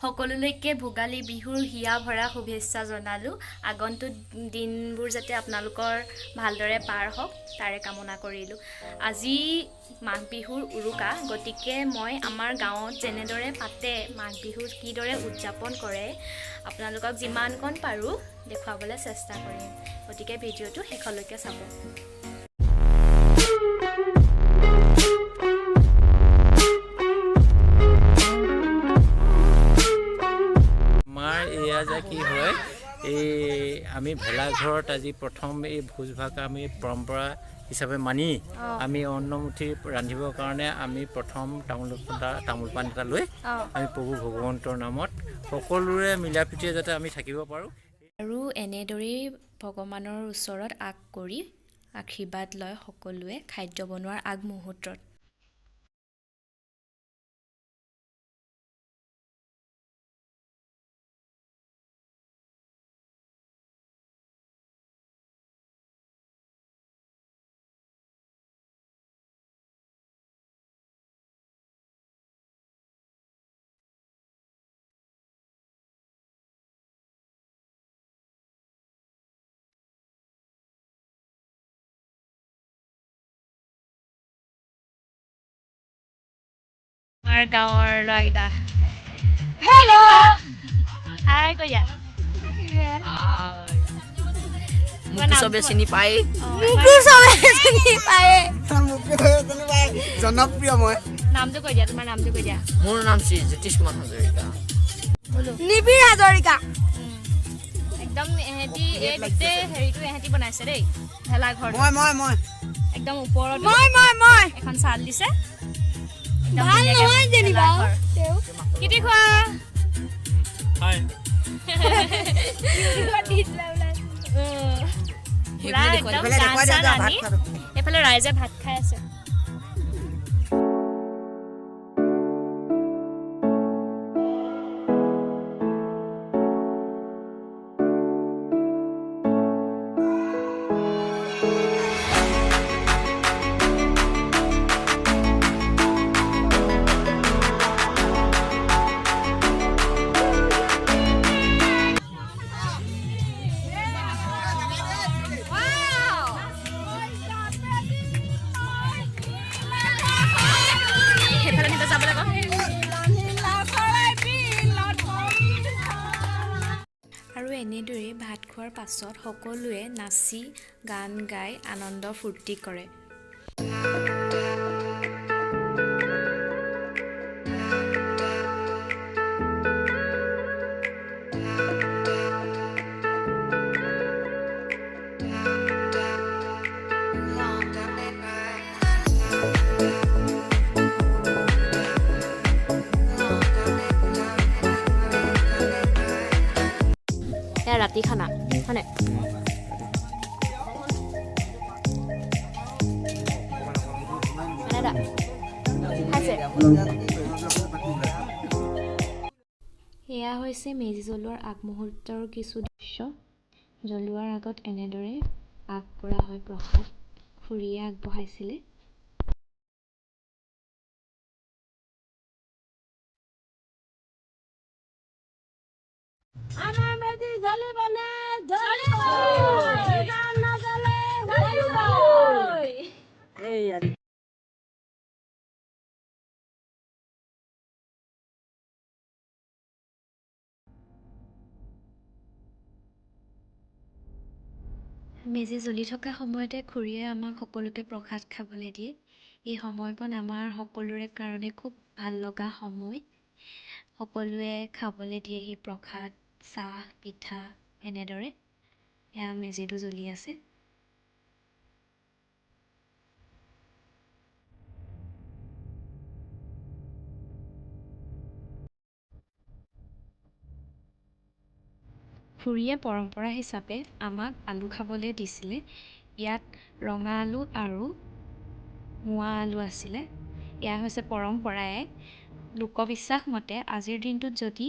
সকলোলৈকে ভোগালী বিহুৰ হিয়া ভৰা শুভেচ্ছা জনালোঁ। আগন্তুক দিনবোৰ যাতে আপোনালোকৰ ভালদৰে পাৰ হওক তাৰে কামনা কৰিলোঁ। আজি মাঘ বিহুৰ উৰুকা, গতিকে মই আমাৰ গাঁৱত যেনেদৰে পাতে, মাঘ বিহু কিদৰে উদযাপন কৰে, আপোনালোকক যিমানকণ পাৰোঁ দেখুৱাবলৈ চেষ্টা কৰিম। গতিকে ভিডিঅ'টো শেষলৈকে চাব। এয়া যে কি হয়, আমি ভেলাঘৰত আজি প্ৰথম এই ভোজ ভাত আমি পৰম্পৰা হিচাপে মানি আমি অন্নমুঠি ৰান্ধিবৰ কাৰণে আমি প্ৰথম তামোল পাণ এটা লৈ আমি প্ৰভু ভগৱন্তৰ নামত সকলোৰে মিলা প্ৰীতিৰে যাতে আমি থাকিব পাৰোঁ। আৰু এনেদৰেই ভগৱানৰ ওচৰত আগ কৰি আশীৰ্বাদ লয় সকলোৱে খাদ্য বনোৱাৰ আগমুহূৰ্তত। আমাৰ গাঁৱৰ ল'ৰাকেইটা হেল্ল' হাই কয়া চবে চিনি পায় জনপ্ৰিয় মই নামটো কৈ দিয়া, তোমাৰ নামটো কৈ দিয়া। মোৰ নাম শ্ৰী জ্যোতিষ্মান হাজৰিকা। নিবিৰ হাজৰিকা। একদম এহেঁতি এই গোটেই হেৰিটো এহেঁতি বনাইছে দেই, ভেলাঘৰ মই একদম ওপৰত মই এখন চাল দিছে। ভাল নহয় যেনিবা কিটি খোৱা এইফালে ৰাইজে ভাত খাই আছে। আৰু এনেদৰে ভাত খোৱাৰ পাছত সকলোৱে নাচি গান গাই আনন্দ ফূৰ্তি কৰে। ৰাতি খানা হয়নে? এয়া হৈছে মেজি জ্বলোৱাৰ আগমুহূৰ্তৰ কিছু দৃশ্য। জ্বলোৱাৰ আগত এনেদৰে আগ কৰা হয় প্ৰসাদ, খুৰীয়ে আগবঢ়াইছিলে। আমাৰ মেজি জ্বলিবনে? জ্বলিব। গান নাজালে জ্বলিব। মেজি জ্বলি থকা সময়তে খুৰীয়ে আমাক সকলোকে প্ৰসাদ খাবলৈ দিয়ে। এই সময়কণ আমাৰ সকলোৰে কাৰণে খুব ভাল লগা সময়। সকলোৱে খাবলৈ দিয়ে সেই প্ৰসাদ, চাহ, পিঠা এনেদৰে। এয়া মেজিটো জ্বলি আছে। খুৰীয়ে পৰম্পৰা হিচাপে আমাক আলু খাবলৈ দিছিলে। ইয়াত ৰঙা আলু আৰু মোৱা আলু আছিলে। এয়া হৈছে পৰম্পৰাই। লোকবিশ্বাস মতে আজিৰ দিনটোত যদি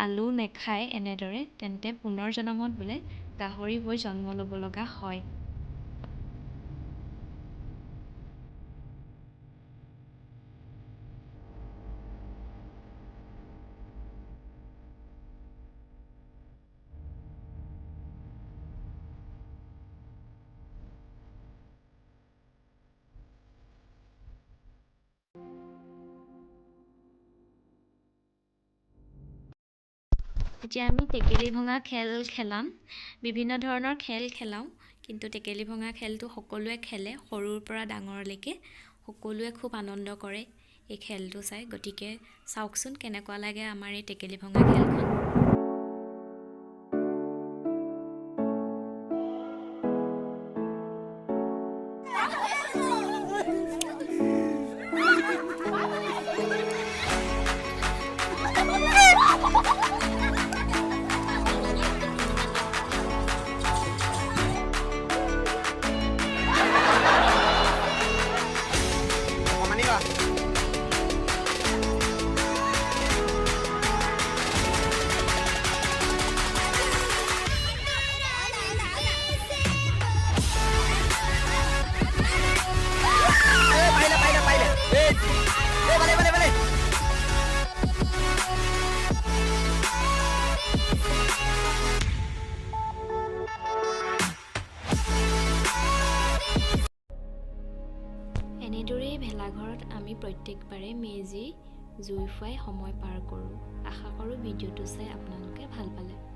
আলু নেখায় এনেদৰে, তেন্তে পুনৰ জনমত বোলে গাহৰি হৈ জন্ম ল'ব লগা হয়। এতিয়া আমি টেকেলি ভঙা খেল খেলাম বিভিন্ন ধৰণৰ খেল খেলাওঁ কিন্তু টেকেলি ভঙা খেলটো সকলোৱে খেলে সৰুৰ পৰা ডাঙৰলৈকে সকলোৱে খুব আনন্দ কৰে এই খেলটো চাই গতিকে চাওকচোন কেনেকুৱা লাগে আমাৰ এই টেকেলি ভঙা খেলখন এনেদৰেই ভেলাঘৰত আমি প্ৰত্যেকবাৰে মেজি জুই ফুৱাই সময় পাৰ কৰোঁ আশা কৰোঁ ভিডিঅ'টো চাই আপোনালোকে ভাল পালে